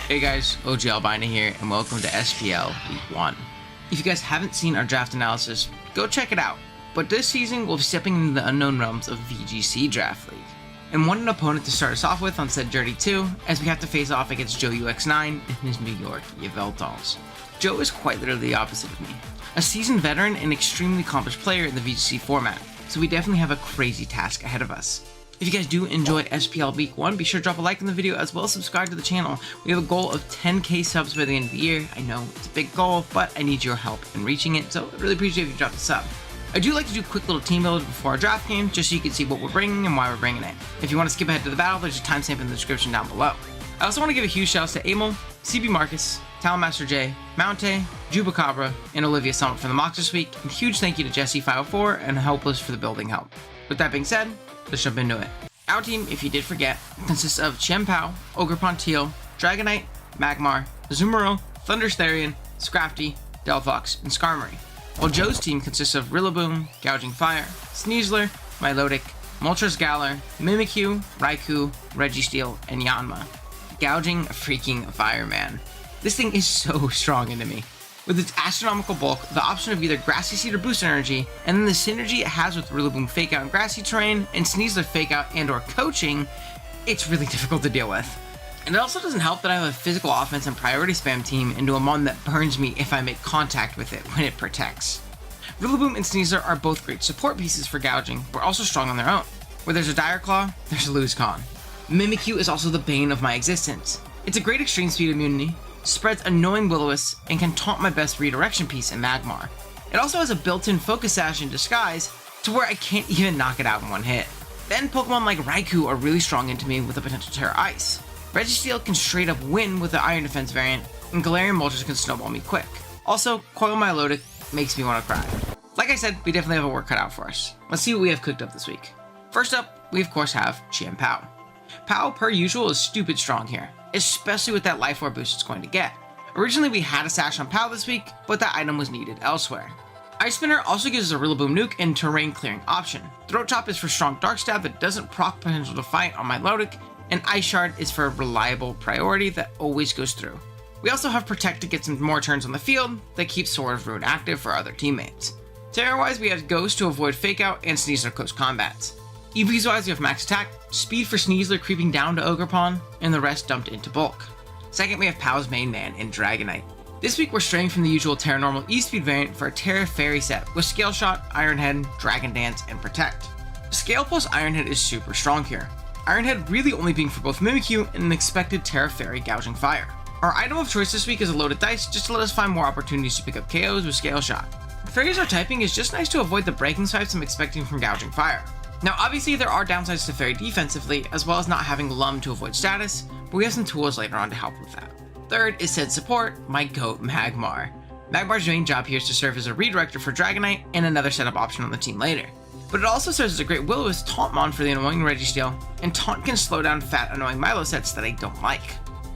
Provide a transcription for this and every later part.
Hey guys, OGalbina here, and welcome to SPL Week 1. If you guys haven't seen our draft analysis, go check it out. But this season, we'll be stepping into the unknown realms of VGC Draft League. And want an opponent to start us off with on said Journey 2, as we have to face off against Joe UX9 and his New York Yveltals. Joe is quite literally the opposite of me. A seasoned veteran and extremely accomplished player in the VGC format, so we definitely have a crazy task ahead of us. If you guys do enjoy SPL Week 1, be sure to drop a like on the video as well as subscribe to the channel. We have a goal of 10k subs by the end of the year. I know it's a big goal, but I need your help in reaching it, so I'd really appreciate if you drop a sub. I do like to do a quick little team build before our draft game, just so you can see what we're bringing and why we're bringing it. If you want to skip ahead to the battle, there's a timestamp in the description down below. I also want to give a huge shout out to Emil, CB Marcus, Talonmaster J, Mounte, Jubacabra, and Olivia Summit for the mocks this week, and huge thank you to Jesse504 and Helpless for the building help. With that being said, let's jump into it. Our team, if you did forget, consists of Chien-Pao, Ogerpon Teal, Dragonite, Magmar, Azumarill, Thunderstarian, Scrafty, Delphox, and Skarmory. While Joe's team consists of Rillaboom, Gouging Fire, Sneasler, Milotic, Moltres Galar, Mimikyu, Raikou, Registeel, and Yanma. Gouging freaking Fire, man. This thing is so strong into me. With its astronomical bulk, the option of either Grassy Seed or Boost Energy, and then the synergy it has with Rillaboom Fake Out and Grassy Terrain, and Sneasler Fake Out and or Coaching, it's really difficult to deal with. And it also doesn't help that I have a physical offense and priority spam team into a mon that burns me if I make contact with it when it protects. Rillaboom and Sneasler are both great support pieces for gouging, but also strong on their own. Where there's a Dire Claw, there's a Lose Con. Mimikyu is also the bane of my existence. It's a great extreme speed immunity, spreads annoying Will-O-Wisp, and can taunt my best redirection piece in Magmar. It also has a built-in Focus Sash in Disguise to where I can't even knock it out in one hit. Then Pokemon like Raikou are really strong into me with a potential Terra Ice. Registeel can straight up win with the Iron Defense variant, and Galarian Moltres can snowball me quick. Also, Coil Milotic makes me want to cry. Like I said, we definitely have a work cut out for us. Let's see what we have cooked up this week. First up, we of course have Chien-Pao. Pao, per usual, is stupid strong here, especially with that Life Orb boost it's going to get. Originally we had a Sash on Pao this week, but that item was needed elsewhere. Ice Spinner also gives us a Rillaboom nuke and terrain clearing option. Throat Chop is for strong Dark Stab that doesn't proc potential to fight on Milotic, and Ice Shard is for a reliable priority that always goes through. We also have Protect to get some more turns on the field that keeps Sword of Ruin active for other teammates. Terror-wise, we have Ghost to avoid Fake Out and Sneasler close combats. EVs-wise, we have Max Attack, Speed for Sneasler creeping down to Ogerpon, and the rest dumped into Bulk. Second, we have Pao's main man in Dragonite. This week we're straying from the usual Terra Normal E-Speed variant for a Terra Fairy set with Scale Shot, Iron Head, Dragon Dance, and Protect. Scale plus Iron Head is super strong here. Iron Head really only being for both Mimikyu and an expected Terra Fairy Gouging Fire. Our item of choice this week is a loaded dice just to let us find more opportunities to pick up KOs with Scale Shot. Fairies are typing is just nice to avoid the breaking swipes I'm expecting from Gouging Fire. Now obviously there are downsides to Fairy defensively, as well as not having Lum to avoid status, but we have some tools later on to help with that. Third is said support, my GOAT Magmar. Magmar's main job here is to serve as a redirector for Dragonite and another setup option on the team later. But it also serves as a great Will-O-Wisp Taunt Mon for the annoying Registeel, and Taunt can slow down fat annoying Milo sets that I don't like.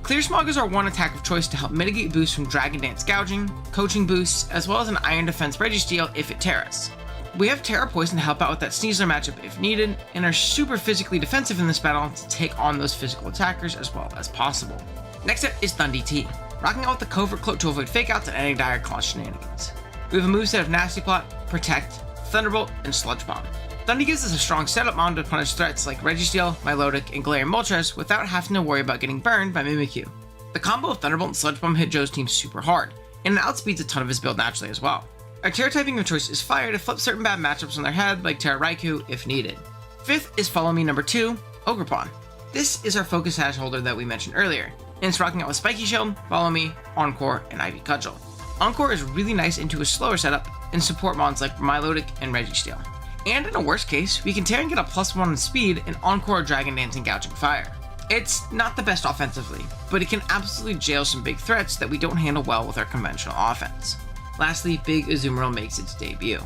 Clear Smog is our one attack of choice to help mitigate boosts from Dragon Dance Gouging, Coaching boosts, as well as an Iron Defense Registeel if it terras. We have Terra Poison to help out with that Sneasler matchup if needed, and are super physically defensive in this battle to take on those physical attackers as well as possible. Next up is Thundy T, rocking out with the Covert Cloak to avoid Fake Outs and any Dire Claw shenanigans. We have a moveset of Nasty Plot, Protect, Thunderbolt, and Sludge Bomb. Thundy gives us a strong setup mon to punish threats like Registeel, Milotic, and Galarian Moltres without having to worry about getting burned by Mimikyu. The combo of Thunderbolt and Sludge Bomb hit Joe's team super hard, and it outspeeds a ton of his build naturally as well. Our Terra typing of choice is Fire to flip certain bad matchups on their head like Terra Raikou if needed. Fifth is Follow Me number 2, Ogerpon. This is our Focus Sash holder that we mentioned earlier, and it's rocking out with Spiky Shield, Follow Me, Encore, and Ivy Cudgel. Encore is really nice into a slower setup and support mons like Milotic and Registeel. And in a worst case, we can Terra and get a +1 in speed and Encore Dragon Dance and Gouging Fire. It's not the best offensively, but it can absolutely jail some big threats that we don't handle well with our conventional offense. Lastly, Big Azumarill makes its debut.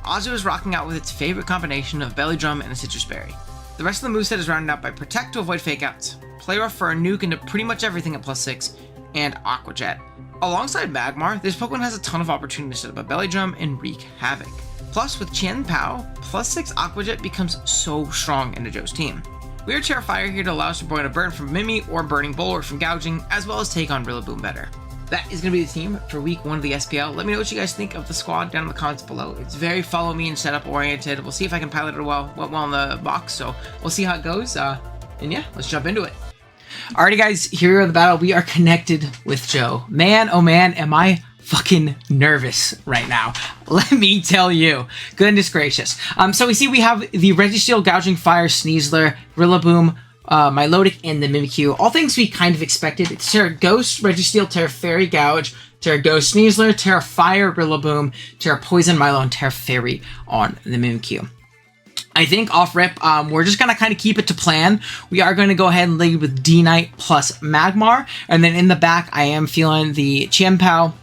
Azu is rocking out with its favorite combination of Belly Drum and a Citrus Berry. The rest of the moveset is rounded out by Protect to avoid Fake Outs, Play Rough for a nuke into pretty much everything at +6, and Aqua Jet. Alongside Magmar, this Pokemon has a ton of opportunity to set up a Belly Drum and wreak havoc. Plus, with Chien-Pao, +6 Aqua Jet becomes so strong into Joe's team. We are Terrifier here to allow us to avoid a burn from Mimi or Burning Bulwark from gouging, as well as take on Rillaboom better. That is going to be the team for week 1 of the SPL. Let me know what you guys think of the squad down in the comments below. It's very follow me and setup oriented. We'll see if I can pilot it well. Went well in the box, so we'll see how it goes. And yeah, let's jump into it. Alrighty guys, here are the battle. We are connected with Joe. Man, oh man, am I fucking nervous right now. Let me tell you. Goodness gracious. So we see we have the Registeel, Gouging Fire, Sneasler, Rillaboom, Milotic, and the Mimikyu. All things we kind of expected. It's Terra Ghost, Registeel, Terra Fairy, Gouge, Terra Ghost, Sneasler, Terra Fire, Rillaboom, Terra Poison, Milo, and Terra Fairy on the Mimikyu. I think off rip, we're just going to kind of keep it to plan. We are going to go ahead and lead with D-Knight plus Magmar. And then in the back, I am feeling the Chien-Pao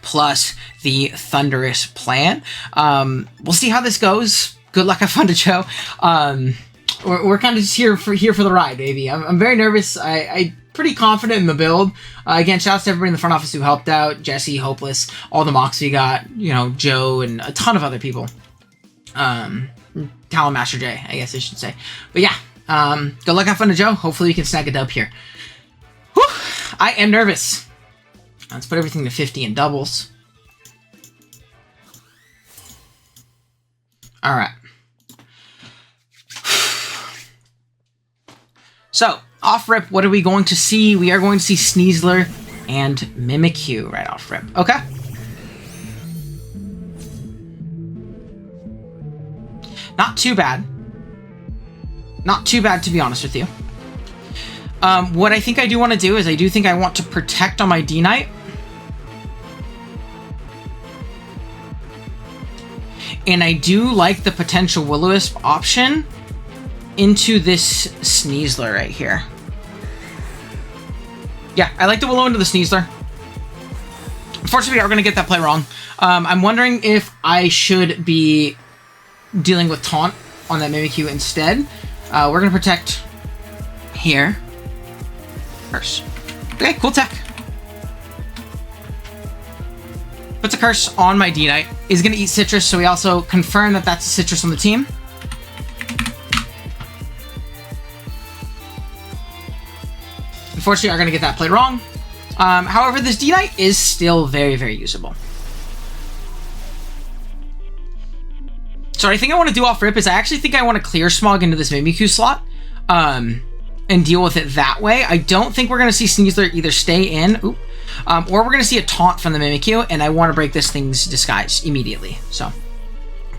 plus the Thundurus plan. We'll see how this goes. Good luck, have fun to Joe. We're kind of just here for the ride, baby. I'm very nervous. I'm pretty confident in the build. Again, shouts to everybody in the front office who helped out. Jesse, Hopeless, all the mocks we got, you know, Joe, and a ton of other people. Talon Master J, I guess I should say. But yeah, good luck, have fun to Joe. Hopefully we can snag a dub here. Whew, I am nervous. Let's put everything to 50 in doubles. Alright. So, off rip, what are we going to see? We are going to see Sneasler and Mimikyu right off rip. Okay. Not too bad. Not too bad, to be honest with you. What I think I do want to do is I do think I want to protect on my D-Knight. And I do like the potential Will-O-Wisp option into this Sneasler right here. Yeah, I like the Willow into the Sneasler. Unfortunately, we are going to get that play wrong. I'm wondering if I should be dealing with Taunt on that Mimikyu instead. We're going to protect here. Curse. Okay, cool tech. Puts a curse on my D-Knight. Is going to eat Citrus, so we also confirm that that's a Citrus on the team. Unfortunately, I'm going to get that played wrong. However, this D-Knight is still very, very usable. So I think I want to do off rip is I actually think I want to clear Smog into this Mimikyu slot and deal with it that way. I don't think we're going to see Sneasler either stay in or we're going to see a taunt from the Mimikyu, and I want to break this thing's disguise immediately. So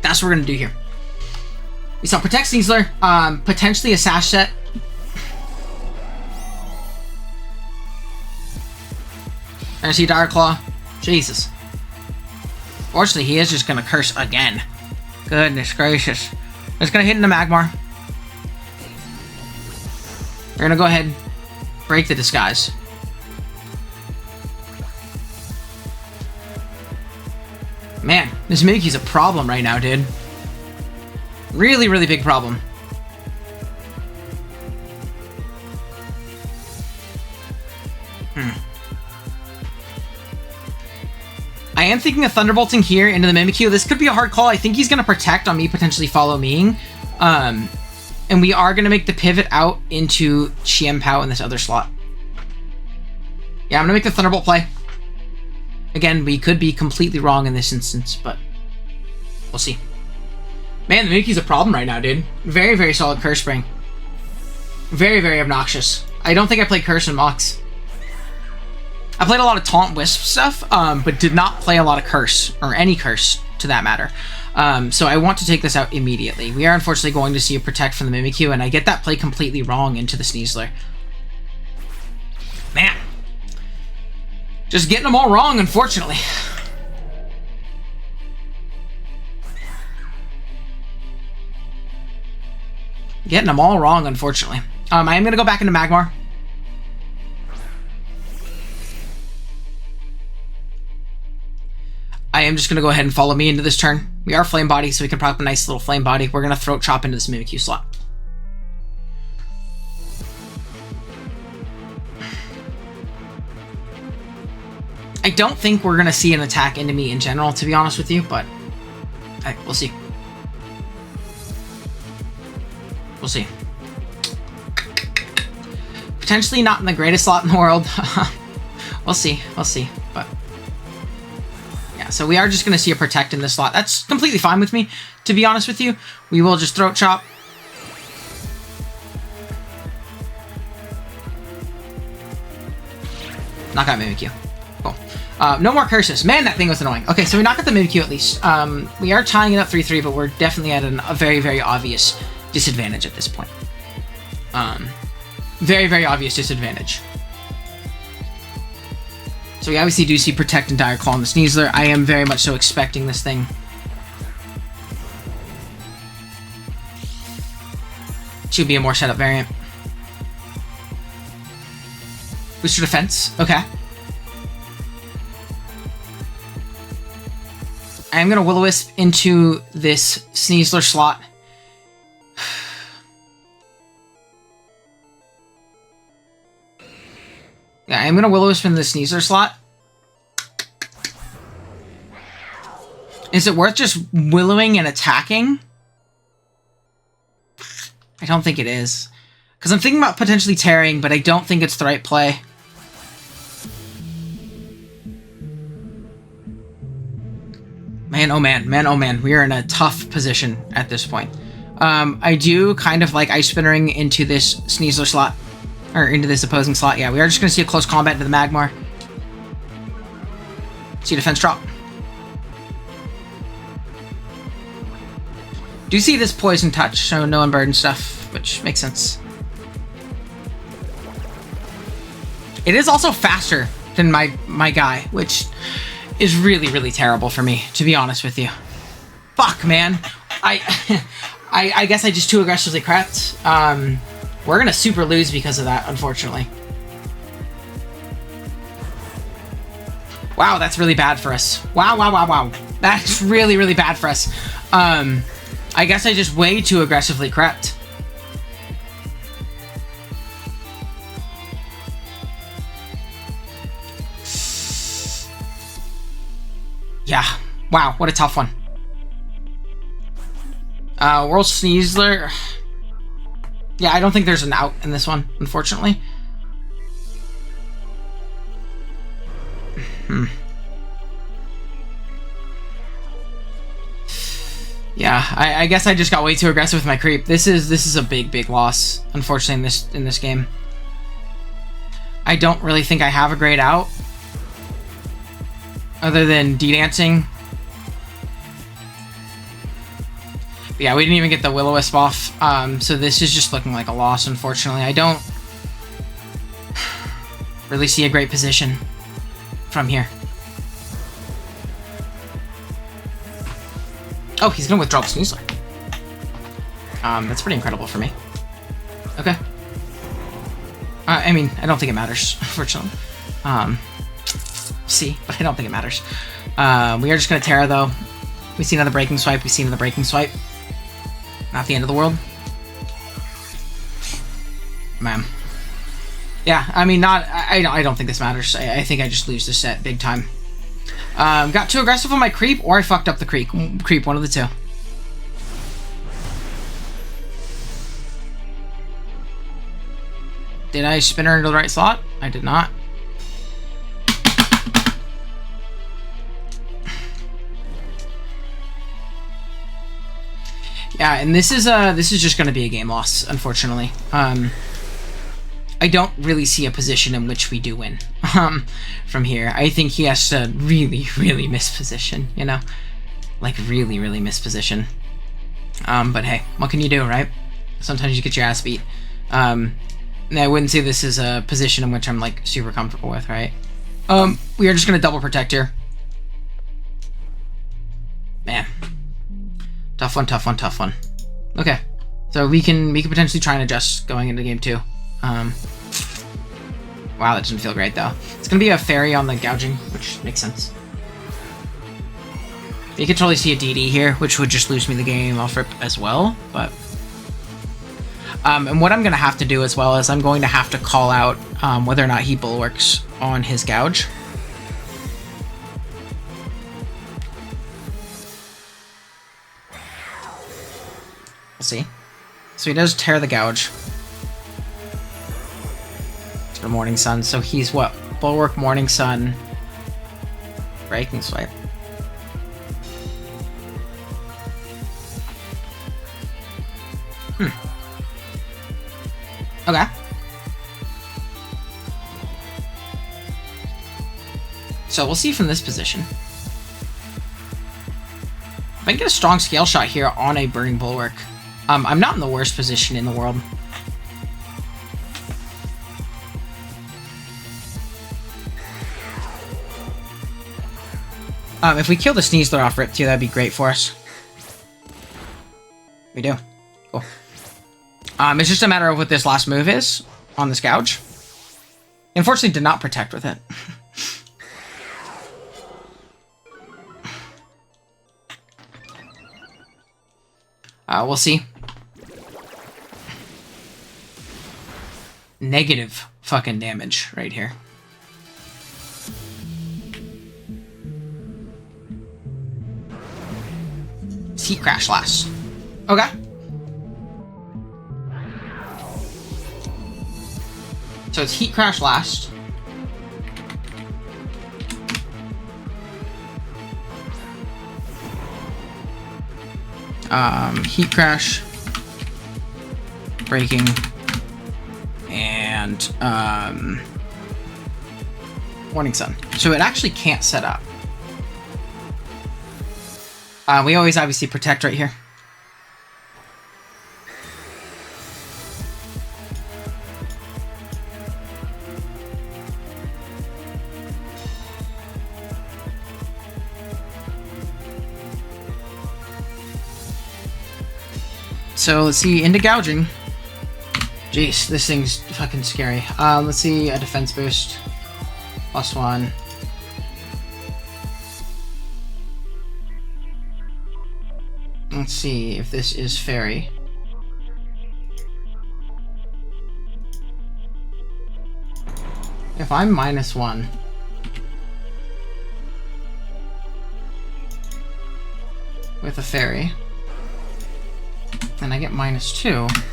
that's what we're going to do here. We saw Protect Sneasler, potentially a Sash set. I see Dire Claw. Jesus. Fortunately, he is just going to curse again. Goodness gracious. It's going to hit into Magmar. We're going to go ahead and break the disguise. Man, this Mimikyu's a problem right now, dude. Really, really big problem. I am thinking of Thunderbolting here into the Mimikyu. This could be a hard call. I think he's going to protect on me, potentially follow me. And we are going to make the pivot out into Chien-Pao in this other slot. Yeah, I'm going to make the Thunderbolt play. Again, we could be completely wrong in this instance, but we'll see. Man, the Mimikyu's a problem right now, dude. Very, very solid Curse Spring. Very, very obnoxious. I don't think I played Curse in Mox. I played a lot of Taunt Wisp stuff, but did not play a lot of Curse, or any Curse, to that matter. So I want to take this out immediately. We are unfortunately going to see a Protect from the Mimikyu, and I get that play completely wrong into the Sneasler. Man. Just getting them all wrong, unfortunately. Getting them all wrong, unfortunately. I am going to go back into Magmar. I am just going to go ahead and follow me into this turn. We are Flame Body, so we can prop a nice little Flame Body. We're going to Throat Chop into this Mimikyu slot. I don't think we're going to see an attack into me in general, to be honest with you, but we'll see. We'll see. Potentially not in the greatest slot in the world. We'll see. But yeah, so we are just going to see a Protect in this slot. That's completely fine with me, to be honest with you. We will just Throat Chop. Knock out Mimikyu. Cool. No more curses. Man, that thing was annoying. Okay, so we knock out the Mimikyu at least. We are tying it up 3-3, but we're definitely at a very, very obvious disadvantage at this point. Very, very obvious disadvantage. So we obviously do see Protect and Dire Claw on the Sneasler. I am very much so expecting this thing. Should be a more setup variant. Booster defense. Okay. I am going to Will-O-Wisp into this Sneasler slot. Yeah, I'm going to Will-O-Wisp in the Sneasler slot. Is it worth just Willowing and attacking? I don't think it is. Because I'm thinking about potentially tearing, but I don't think it's the right play. Man, oh man, man, oh man. We are in a tough position at this point. I do kind of like Ice Spinnering into this Sneasler slot. Or into this opposing slot. Yeah, we are just going to see a close combat into the Magmar. See defense drop. Do see this Poison Touch, so no Unburden stuff, which makes sense. It is also faster than my guy, which is really, really terrible for me, to be honest with you. Fuck, man. I guess I just too aggressively crept. We're gonna super lose because of that, unfortunately. Wow, that's really bad for us. Wow. That's really, really bad for us. I guess I just way too aggressively crept. Yeah. Wow, what a tough one. World Sneasler. Yeah, I don't think there's an out in this one, unfortunately. Yeah, I guess I just got way too aggressive with my creep. This is a big loss, unfortunately, in this game. I don't really think I have a great out, other than D-Dancing. But yeah, we didn't even get the Will-O-Wisp off, so this is just looking like a loss, unfortunately. I don't really see a great position from here. Oh, he's gonna withdraw the Sneasler. That's pretty incredible for me. Okay. I mean, I don't think it matters, unfortunately. See, but I don't think it matters. We are just gonna Terra, though. We see another Breaking Swipe. We see another Breaking Swipe. Not the end of the world. Man. Yeah, I mean, I don't think this matters. I think I just lose this set big time. Got too aggressive on my creep, or I fucked up the creep, one of the two. Did I spin her into the right slot? I did not. Yeah, and this is just going to be a game loss, unfortunately. I don't really see a position in which we do win from here. I think he has to really misposition, you know? Like, really misposition. But hey, what can you do, right? Sometimes you get your ass beat. I wouldn't say this is a position in which I'm, like, super comfortable with, right? We are just going to double protect here. Man. Tough one. Okay. So we can potentially try and adjust going into game 2. Wow, that doesn't feel great, though. It's going to be a fairy on the gouging, which makes sense. You could totally see a DD here, which would just lose me the game off rip as well, but... and what I'm going to have to do as well is I'm going to have to call out whether or not he bulwarks on his gouge. We'll see. So he does tear the gouge. for Morning Sun. So he's what? Bulwark, Morning Sun, Breaking Swipe. Okay. So we'll see from this position. If I can get a strong scale shot here on a Burning Bulwark, I'm not in the worst position in the world. If we kill the Sneeze Thrower off rip too, that'd be great for us. We do. Cool. It's just a matter of what this last move is on this Gouge. Unfortunately, did not protect with it. We'll see. Negative fucking damage right here. Heat Crash last. Okay. So it's Heat Crash last. Heat Crash, Breaking, and Morning Sun. So it actually can't set up. We always obviously protect right here. So let's see, into gouging. Jeez, this thing's fucking scary. Let's see, a defense boost. +1. Let's see if this is fairy. If I'm -1. With a fairy. And I get -2.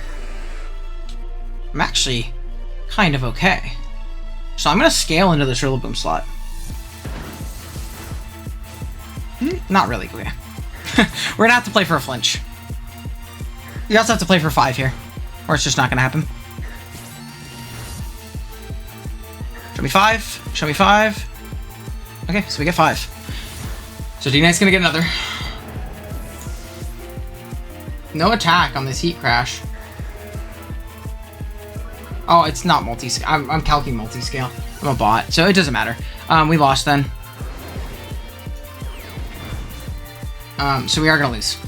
I'm actually kind of okay. So I'm going to scale into this Rillaboom slot. Not really, okay. We're going to have to play for a flinch. You also have to play for 5 here, or it's just not going to happen. Show me 5. Show me 5. Okay, so we get 5. So D-Knight's going to get another. No attack on this Heat Crash. Oh, it's not multi-scale. I'm calculating multi-scale. I'm a bot, so it doesn't matter. We lost then. So we are going to lose.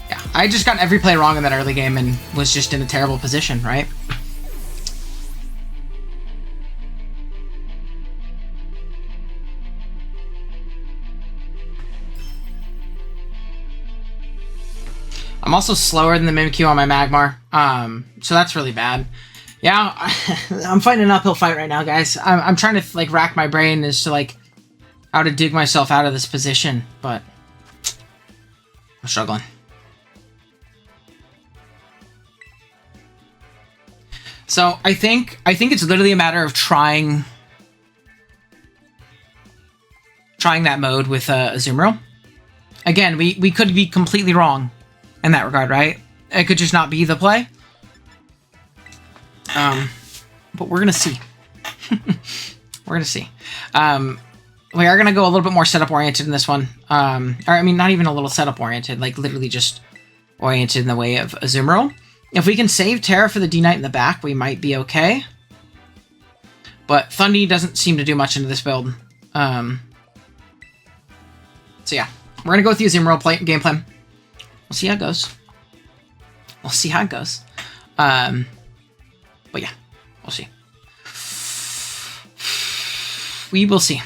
Yeah, I just got every play wrong in that early game and was just in a terrible position, right? I'm also slower than the Mimikyu on my Magmar, so that's really bad. Yeah, I'm fighting an uphill fight right now, guys. I'm trying to, like, rack my brain as to, like, how to dig myself out of this position, but I'm struggling. So I think it's literally a matter of trying that mode with Azumarill. Again, we could be completely wrong in that regard, right? It could just not be the play. But we're gonna see. We're gonna see. We are gonna go a little bit more setup oriented in this one. Or I mean, not even a little setup oriented, like literally just oriented in the way of Azumarill. If we can save Terra for the D-Knight in the back, we might be okay. But Thundy doesn't seem to do much into this build. So yeah, we're gonna go with the Azumarill game plan. We'll see how it goes. We'll see how it goes. But yeah, we'll see. We will see.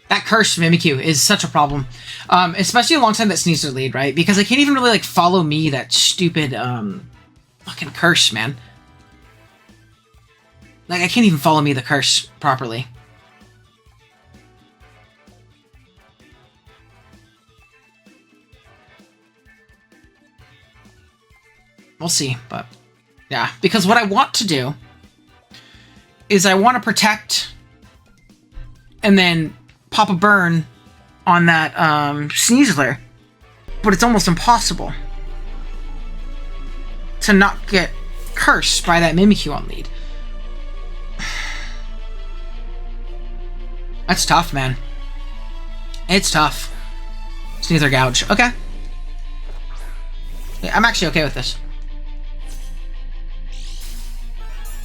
That cursed Mimikyu is such a problem. Especially alongside that Sneasler lead, right? Because I can't even really, like, follow me, that stupid, fucking curse, man. Like, I can't even follow me the curse properly. We'll see, but yeah, because what I want to do is I want to protect and then pop a burn on that Sneasler, but it's almost impossible to not get cursed by that Mimikyu on lead. That's tough, man. It's tough. Sneasler Gouge. Okay. Yeah, I'm actually okay with this.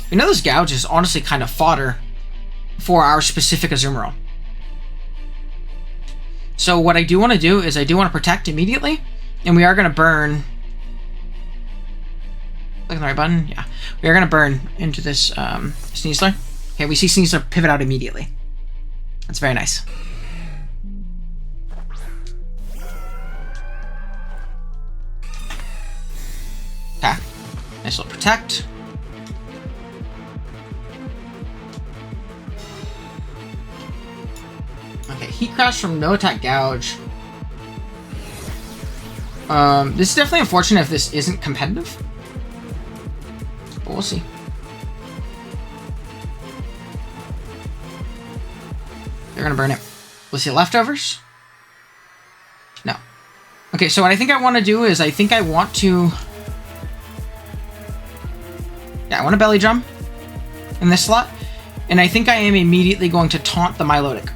You know, this Gouge is honestly kind of fodder for our specific Azumarill. So what I do want to do is I do want to protect immediately, and we are going to burn. Click on the right button. Yeah, we are going to burn into this Sneasler. Okay, we see Sneasler pivot out immediately. That's very nice. Okay, nice little protect. Okay, Heat Crash from no attack Gouge. This is definitely unfortunate if this isn't competitive. But we'll see. They're gonna burn it. We'll see leftovers. No. Okay, so what I think I want to do is I think I want to... Yeah, I want to belly drum in this slot. And I think I am immediately going to taunt the Milotic.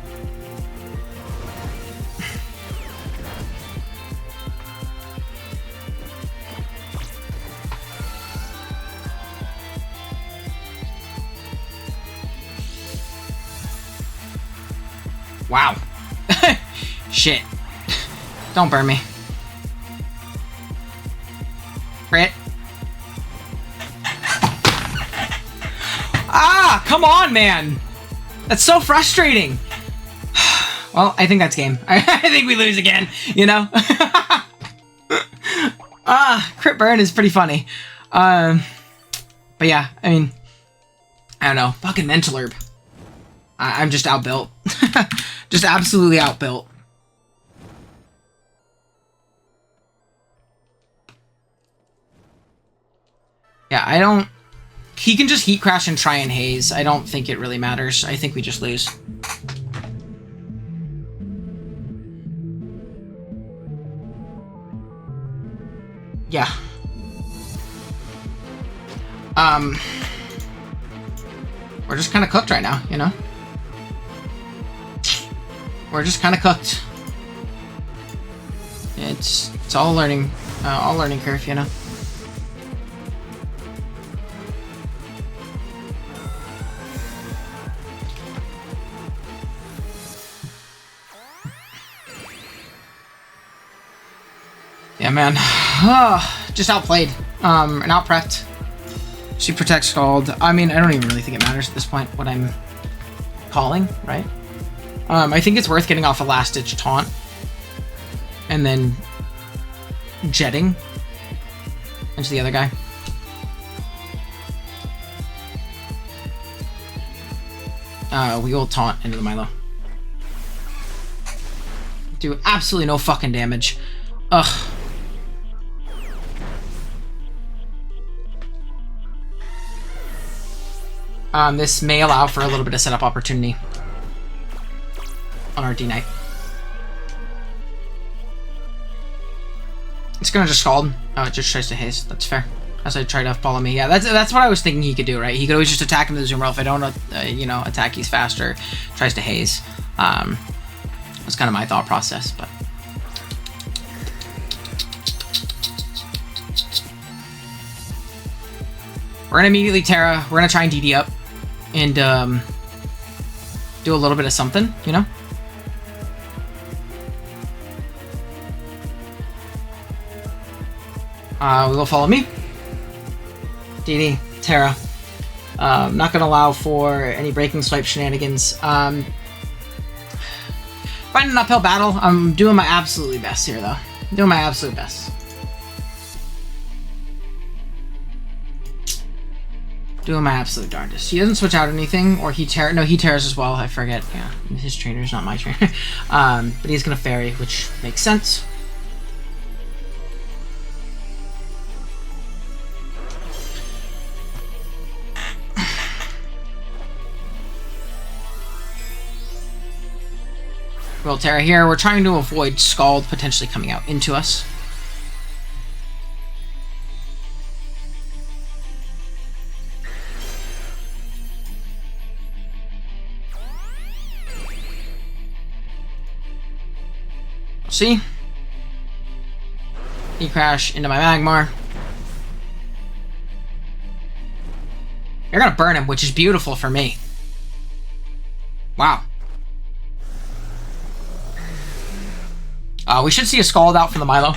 Wow. Shit. Don't burn me. Crit. Ah, come on, man. That's so frustrating. Well, I think that's game. I think we lose again, you know? Crit burn is pretty funny. But yeah, I mean, I don't know. Fucking mental herb. I'm just outbuilt. Just absolutely outbuilt. Yeah, I don't... He can just Heat Crash and try and haze. I don't think it really matters. I think we just lose. Yeah. We're just kind of cooked right now, you know? We're just kind of cooked. It's all learning curve, you know? Yeah, man. Just outplayed. And outprepped. She protects Scald. I mean, I don't even really think it matters at this point what I'm calling, right? I think it's worth getting off a last-ditch taunt. And then jetting into the other guy. We will taunt into the Milo. Do absolutely no fucking damage. Ugh. This may allow for a little bit of setup opportunity on our D-Knight. It's gonna just Scald. Oh, it just tries to haze. That's fair. As I try to follow me. Yeah, that's what I was thinking he could do, right? He could always just attack him to the Zoomer. If I don't, you know, attack, he's faster. Tries to haze. That's kind of my thought process, but... We're gonna immediately Terra. We're gonna try and DD up. And, do a little bit of something, you know? We will follow me. DD, Terra. Not gonna allow for any breaking swipe shenanigans. Finding an uphill battle. I'm doing my absolutely best here, though. Doing my absolute best. Doing my absolute darndest. He doesn't switch out anything, or he tears. No, he tears as well. I forget. Yeah, his trainer's not my trainer. But he's gonna fairy, which makes sense. Royal Terra here. We're trying to avoid Scald potentially coming out into us. See? E-Crash into my Magmar. You're gonna burn him, which is beautiful for me. Wow. We should see a Scald out from the Milo.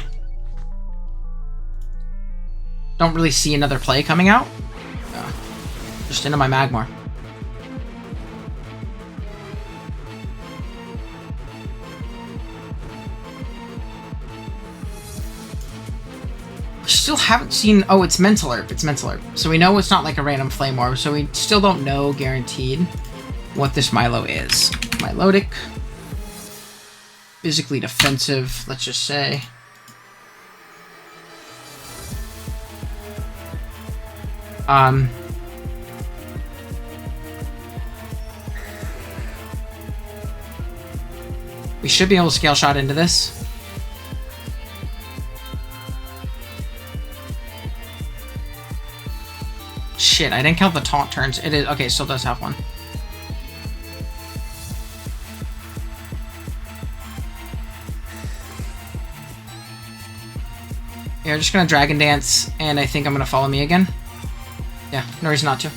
Don't really see another play coming out. Just into my Magmar. Still haven't seen... Oh, it's Mental Herb. It's Mental Herb. So we know it's not like a random Flame Orb, so we still don't know, guaranteed, what this Milo is. Milotic. Physically defensive, let's just say. We should be able to Scale Shot into this. Shit, I didn't count the taunt turns. It is okay, still does have one. Yeah, we're just gonna Dragon Dance, and I think I'm gonna Follow Me again. Yeah, no reason not to.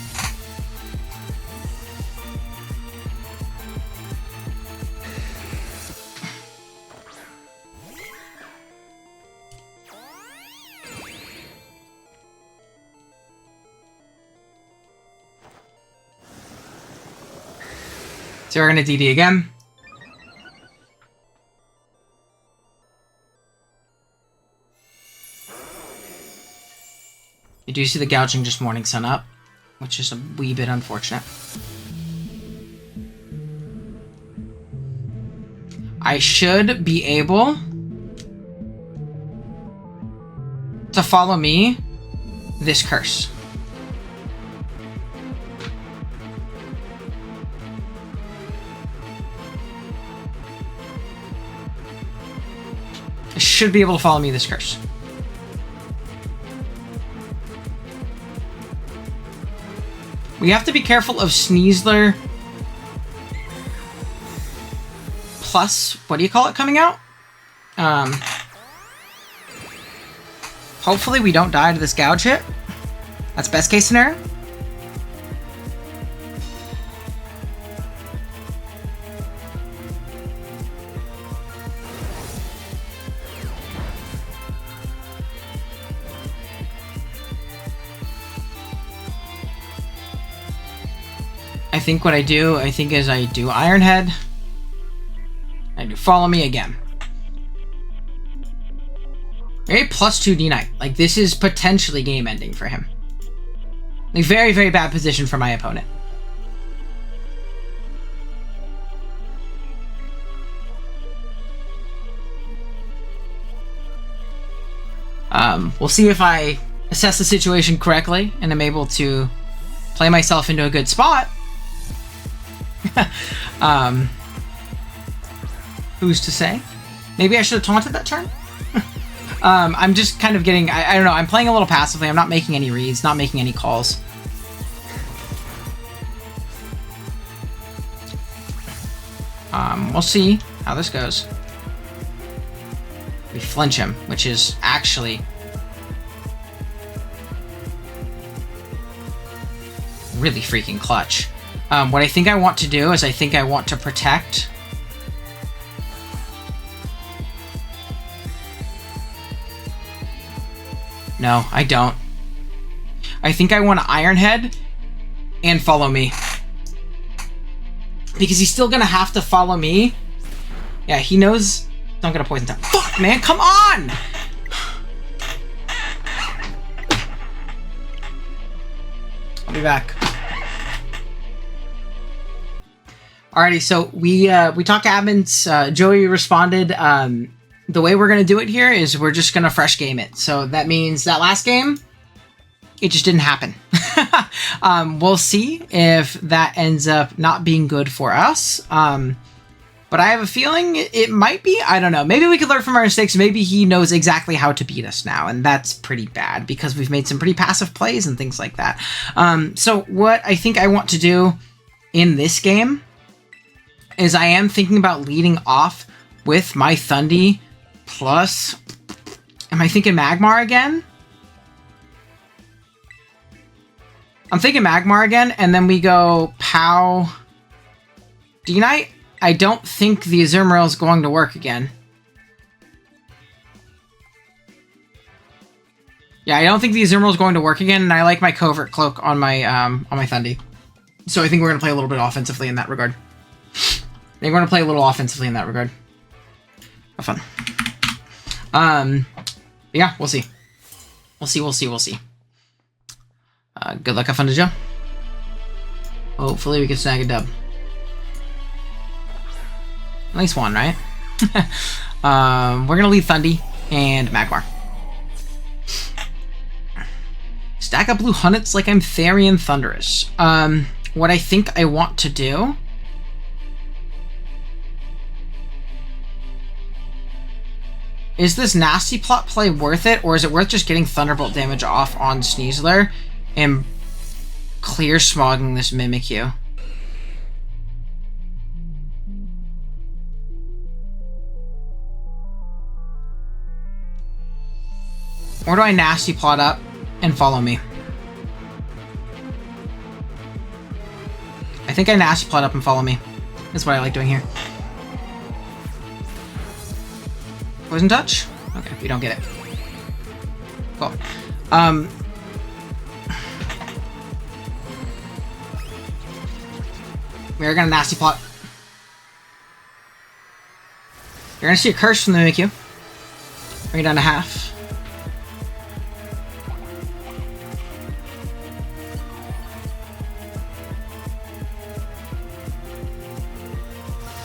So we're gonna DD again. You do see the gouging just Morning Sun up, which is a wee bit unfortunate. I should be able to Follow Me this Curse. I should be able to Follow Me this Curse. We have to be careful of Sneasler plus, what do you call it, coming out? Hopefully we don't die to this Gouge hit. That's best case scenario. I think what I do, is I do Iron Head. I do Follow Me again. A +2 D-Knight. Like, this is potentially game ending for him. Like, very, very bad position for my opponent. We'll see if I assess the situation correctly and I'm able to play myself into a good spot. Who's to say? Maybe I should have taunted that turn? I'm just kind of getting... I don't know, I'm playing a little passively. I'm not making any reads, not making any calls. We'll see how this goes. We flinch him, which is actually really freaking clutch. What I think I want to do is I think I want to protect... No, I don't. I think I want to Iron Head and Follow Me. Because he's still going to have to Follow Me. Yeah, he knows... Don't get a Poison Tap. Fuck, man, come on! I'll be back. Alrighty, so we talked to admins. Joey responded. The way we're going to do it here is we're just going to fresh game it. So that means that last game, it just didn't happen. We'll see if that ends up not being good for us. But I have a feeling it might be. I don't know. Maybe we could learn from our mistakes. Maybe he knows exactly how to beat us now, and that's pretty bad because we've made some pretty passive plays and things like that. So what I think I want to do in this game is I am thinking about leading off with my Thundy plus... Am I thinking Magmar again? I'm thinking Magmar again, and then we go Pow... D-Knight? I don't think the Azumarill is going to work again. Yeah, I don't think the Azumarill is going to work again, and I like my Covert Cloak on my Thundy. So I think we're going to play a little bit offensively in that regard. I think we're going to play a little offensively in that regard. Have fun. Yeah, we'll see. We'll see. Good luck, have fun to Joe. Hopefully we can snag a dub. Nice one, right? We're gonna leave Thundy and Magmar. Stack up blue Hunnets like I'm Therian Thunderous. What I think I want to do... Is this Nasty Plot play worth it, or is it worth just getting Thunderbolt damage off on Sneasler and clear smogging this Mimikyu? Or do I Nasty Plot up and follow me? I think I Nasty Plot up and follow me. That's what I like doing here. Poison Touch? Okay, we don't get it. Cool. We're gonna Nasty Plot. You're gonna see a Curse from the Mimikyu. Bring it down to half.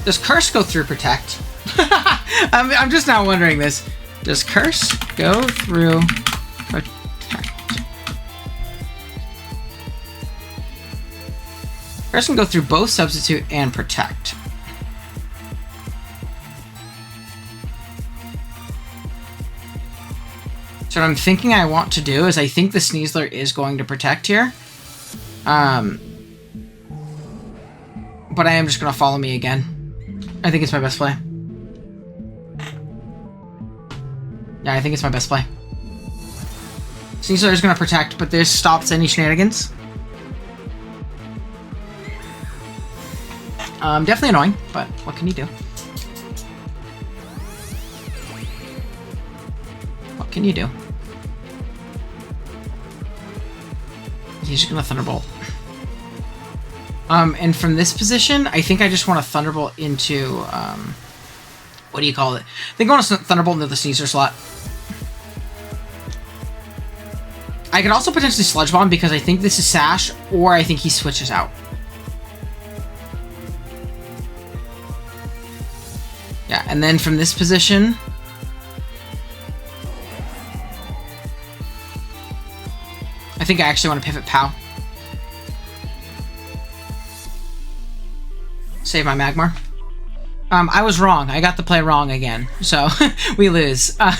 Does Curse go through Protect? I'm just now wondering this. Does Curse go through Protect? Curse can go through both Substitute and Protect. So what I'm thinking I want to do is I think the Sneasler is going to Protect here. But I am just going to follow me again. I think it's my best play. Yeah, I think it's my best play. Sneasler is going to Protect, but this stops any shenanigans. Definitely annoying, but what can you do? What can you do? He's just going to Thunderbolt. And from this position, I think I just want to Thunderbolt into, what do you call it? I think I want to Thunderbolt into the Sneasler slot. I could also potentially Sludge Bomb because I think this is Sash, or I think he switches out. Yeah, and then from this position... I think I actually want to pivot Pow. Save my Magmar. I was wrong. I got the play wrong again. So, we lose. Yeah.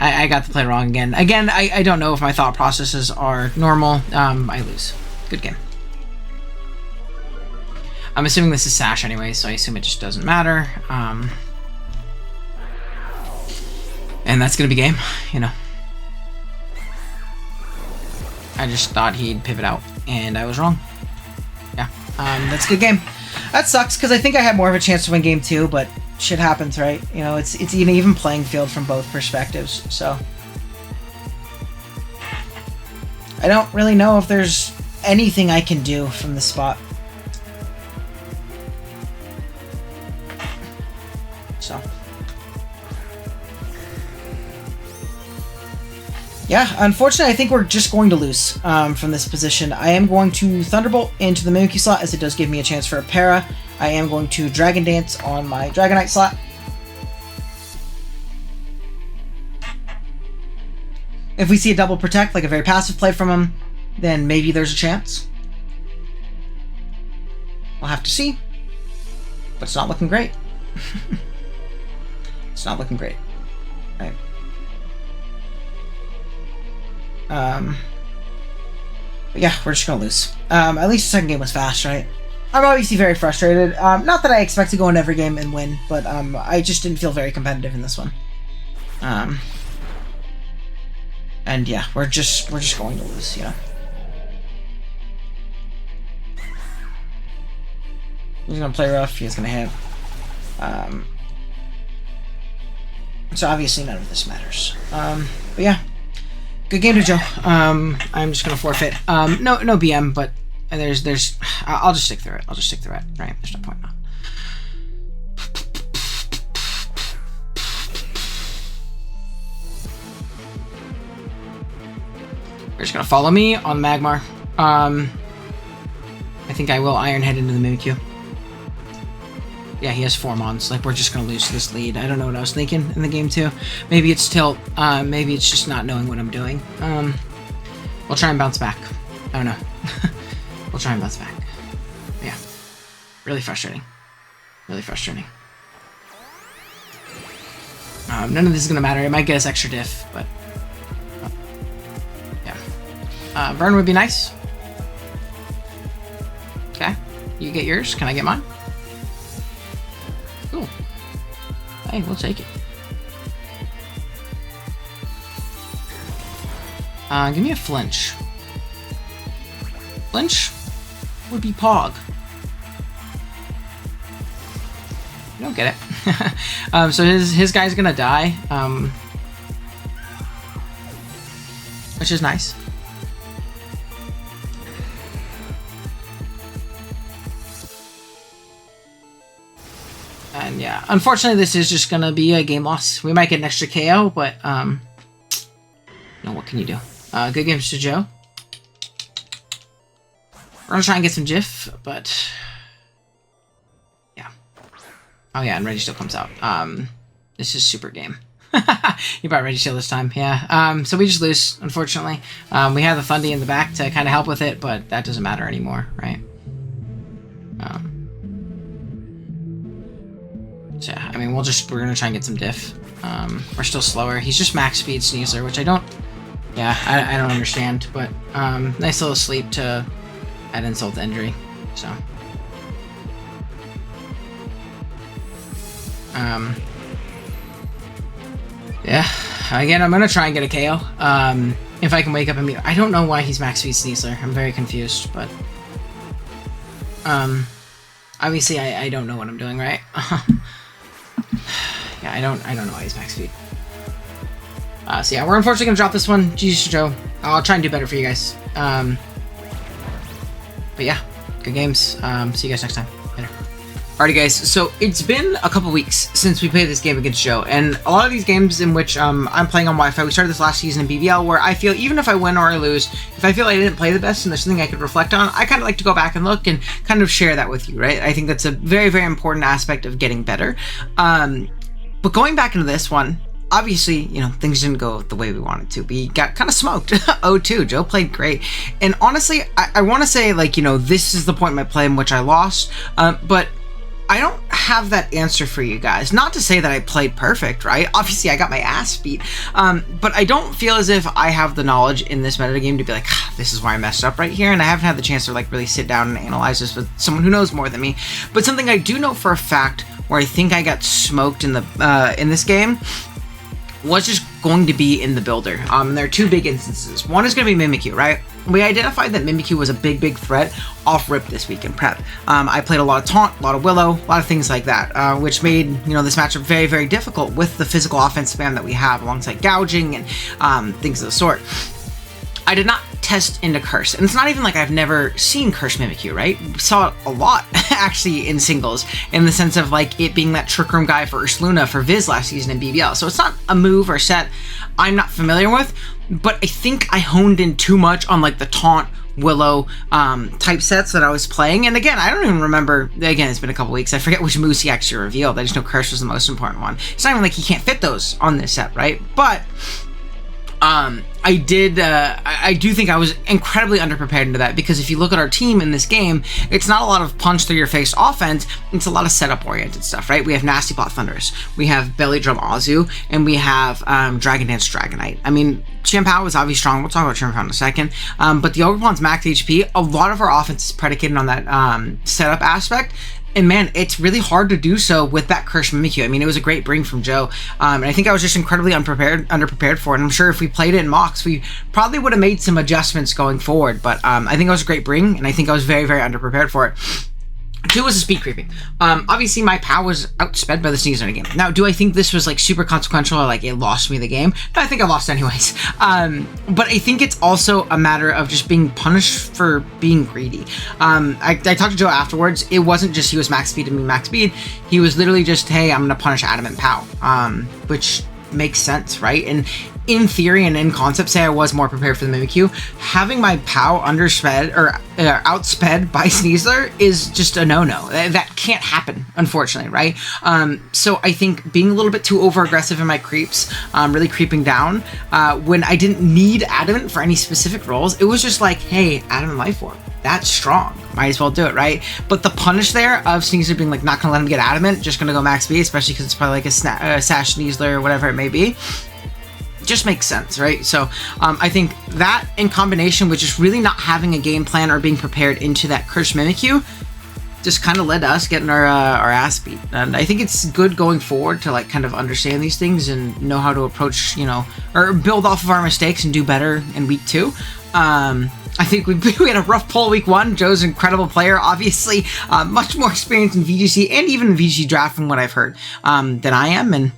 I got the play wrong again. Again, I don't know if my thought processes are normal. I lose. Good game. I'm assuming this is Sash anyway, so I assume it just doesn't matter. And that's gonna be game, you know. I just thought he'd pivot out, and I was wrong. Yeah, that's a good game. That sucks, because I think I had more of a chance to win game 2, but shit happens, right? You know, it's an even playing field from both perspectives, so... I don't really know if there's anything I can do from this spot. So... yeah, unfortunately, I think we're just going to lose from this position. I am going to Thunderbolt into the Mimikyu slot, as it does give me a chance for a para. I am going to Dragon Dance on my Dragonite slot. If we see a double Protect, like a very passive play from him, then maybe there's a chance. We'll have to see. But it's not looking great. It's not looking great. Right. But yeah, we're just gonna lose. At least the second game was fast, right? I'm obviously very frustrated. Not that I expect to go in every game and win, but I just didn't feel very competitive in this one. And yeah, we're just going to lose, you know. He's gonna play rough. He's gonna hit. So obviously none of this matters. But yeah, good game to Joe. I'm just gonna forfeit. No BM, but there's. I'll just stick through it. Right? There's no point now. You're just gonna follow me on Magmar. I think I will Iron Head into the Mimikyu. Yeah, he has 4 mons. Like, we're just gonna lose this lead. I don't know what I was thinking in the game too. Maybe it's tilt. Maybe it's just not knowing what I'm doing. We'll try and bounce back. I don't know. We'll try and bounce back. Yeah. Really frustrating. Really frustrating. None of this is gonna matter. It might get us extra diff, but yeah. Burn would be nice. Okay. You get yours. Can I get mine? Cool. Hey, we'll take it. Give me a flinch. Flinch would be Pog. You don't get it. So his guy's gonna die, which is nice. And yeah, unfortunately, this is just gonna be a game loss. We might get an extra KO, but no, what can you do? Good games to Joe. We're gonna try and get some GIF, but yeah. Oh yeah, and Registeel comes out. This is super game. You brought Registeel this time, yeah. So we just lose, unfortunately. We have the Thundy in the back to kind of help with it, but that doesn't matter anymore, right? So yeah, I mean, we're gonna try and get some diff. We're still slower. He's just max speed Sneasler, which I don't understand, but nice little sleep to add insult to injury. So yeah, again, I'm gonna try and get a KO. If I can wake up and I don't know why he's max speed Sneasler. I'm very confused, but obviously I don't know what I'm doing, right? Yeah, I don't know why he's max speed. So yeah, we're unfortunately gonna drop this one. GG Joe. I'll try and do better for you guys. But yeah, good games. See you guys next time. Later. Alrighty guys, so it's been a couple weeks since we played this game against Joe, and a lot of these games in which I'm playing on Wi-Fi, we started this last season in BBL, where I feel even if I win or I lose, if I feel like I didn't play the best and there's something I could reflect on, I kind of like to go back and look and kind of share that with you, right? I think that's a very, very important aspect of getting better. But going back into this one, obviously, you know, things didn't go the way we wanted to. We got kind of smoked. 0-2. Joe played great. And honestly, I want to say, like, you know, this is the point in my play in which I lost. But I don't have that answer for you guys. Not to say that I played perfect, right? Obviously, I got my ass beat. But I don't feel as if I have the knowledge in this metagame to be like, this is where I messed up right here. And I haven't had the chance to, like, really sit down and analyze this with someone who knows more than me. But something I do know for a fact where I think I got smoked in this game was just going to be in the builder. There are 2 big instances. One is going to be Mimikyu, right? We identified that Mimikyu was a big threat off rip this week in prep. I played a lot of Taunt, a lot of Willow, a lot of things like that, which made, you know, this matchup very, very difficult with the physical offense spam that we have alongside gouging and things of the sort. I did not test into Curse, and it's not even like I've never seen Curse Mimikyu, right? We saw it a lot, actually, in singles, in the sense of, like, it being that Trick Room guy for Ursaluna for Viz last season in BBL. So it's not a move or set I'm not familiar with, but I think I honed in too much on, like, the Taunt, Willow type sets that I was playing. And again, I don't even remember, again, it's been a couple weeks, I forget which moves he actually revealed. I just know Curse was the most important one. It's not even like he can't fit those on this set, right? But I do think I was incredibly underprepared into that, because if you look at our team in this game, it's not a lot of punch through your face offense, it's a lot of setup oriented stuff, right? We have Nasty Plot Thunderous, we have Belly Drum Azu, and we have Dragon Dance Dragonite. I mean, Champao is obviously strong, we'll talk about Champao in a second, but the Ogerpon's max HP, a lot of our offense is predicated on that setup aspect. And man, it's really hard to do so with that Cursed Mimikyu. I mean, it was a great bring from Joe. And I think I was just incredibly underprepared for it. And I'm sure if we played it in mocks, we probably would have made some adjustments going forward. But I think it was a great bring, and I think I was very, very underprepared for it. 2 was the speed creeping. Obviously, my POW was outsped by the Sneasler game. Now, do I think this was like super consequential or like it lost me the game? No, I think I lost anyways. But I think it's also a matter of just being punished for being greedy. I talked to Joe afterwards. It wasn't just he was max speed and me max speed. He was literally just, hey, I'm going to punish Adamant POW, which makes sense, right? And in theory and in concept, say I was more prepared for the Mimikyu, having my POW undersped or outsped by Sneasler is just a no-no. That can't happen, unfortunately, right? So I think being a little bit too over-aggressive in my creeps, really creeping down, when I didn't need Adamant for any specific roles, it was just like, hey, Adamant Life Orb, that's strong. Might as well do it, right? But the punish there of Sneasler being like, not gonna let him get Adamant, just gonna go max B, especially because it's probably like a Sash Sneasler or whatever it may be, just makes sense, right? So I think that in combination with just really not having a game plan or being prepared into that Cursed Mimikyu just kind of led to us getting our ass beat. And I think it's good going forward to like kind of understand these things and know how to approach, you know, or build off of our mistakes and do better in week 2. I think we had a rough pull week 1. Joe's an incredible player, obviously, much more experience in VGC and even the VGC draft from what I've heard than I am, and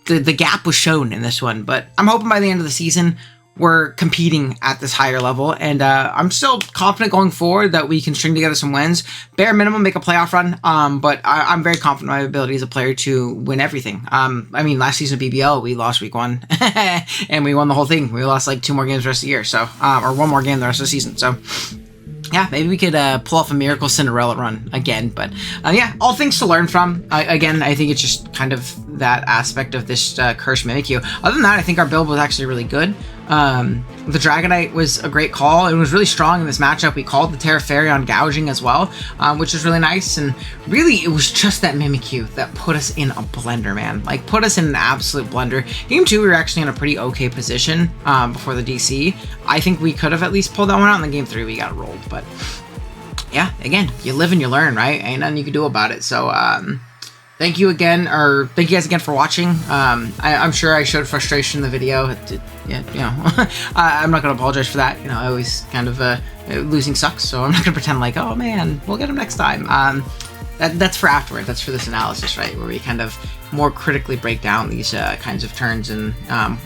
the gap was shown in this one. But I'm hoping by the end of the season we're competing at this higher level, and I'm still confident going forward that we can string together some wins. Bare minimum, make a playoff run, but I'm very confident in my ability as a player to win everything. I mean, last season of BBL, we lost week 1, and we won the whole thing. We lost like 2 more games the rest of the year, so or 1 more game the rest of the season, so yeah, maybe we could pull off a miracle Cinderella run again. But yeah, all things to learn from. Again, I think it's just kind of that aspect of this Cursed Mimikyu. Other than that, I think our build was actually really good. The Dragonite was a great call. It was really strong in this matchup. We called the Terra Fairy on gouging as well, which was really nice. And really, it was just that Mimikyu that put us in a blender, man. Like, put us in an absolute blender. Game 2, we were actually in a pretty okay position before the DC. I think we could have at least pulled that one out. In the Game 3, we got rolled. But yeah, again, you live and you learn, right? Ain't nothing you can do about it. So, thank you again, or thank you guys again for watching. I'm sure I showed frustration in the video. Yeah, you know, I'm not going to apologize for that. You know, I always kind of, losing sucks, so I'm not going to pretend like, oh man, we'll get him next time. That's for afterward. That's for this analysis, right? Where we kind of more critically break down these kinds of turns and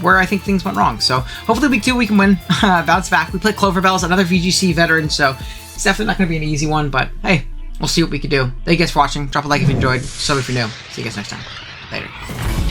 where I think things went wrong. So hopefully week 2 we can win, bounce back. We play Cloverbells, another VGC veteran, so it's definitely not going to be an easy one, but hey, we'll see what we can do. Thank you guys for watching. Drop a like if you enjoyed. Sub if you're new. See you guys next time. Later.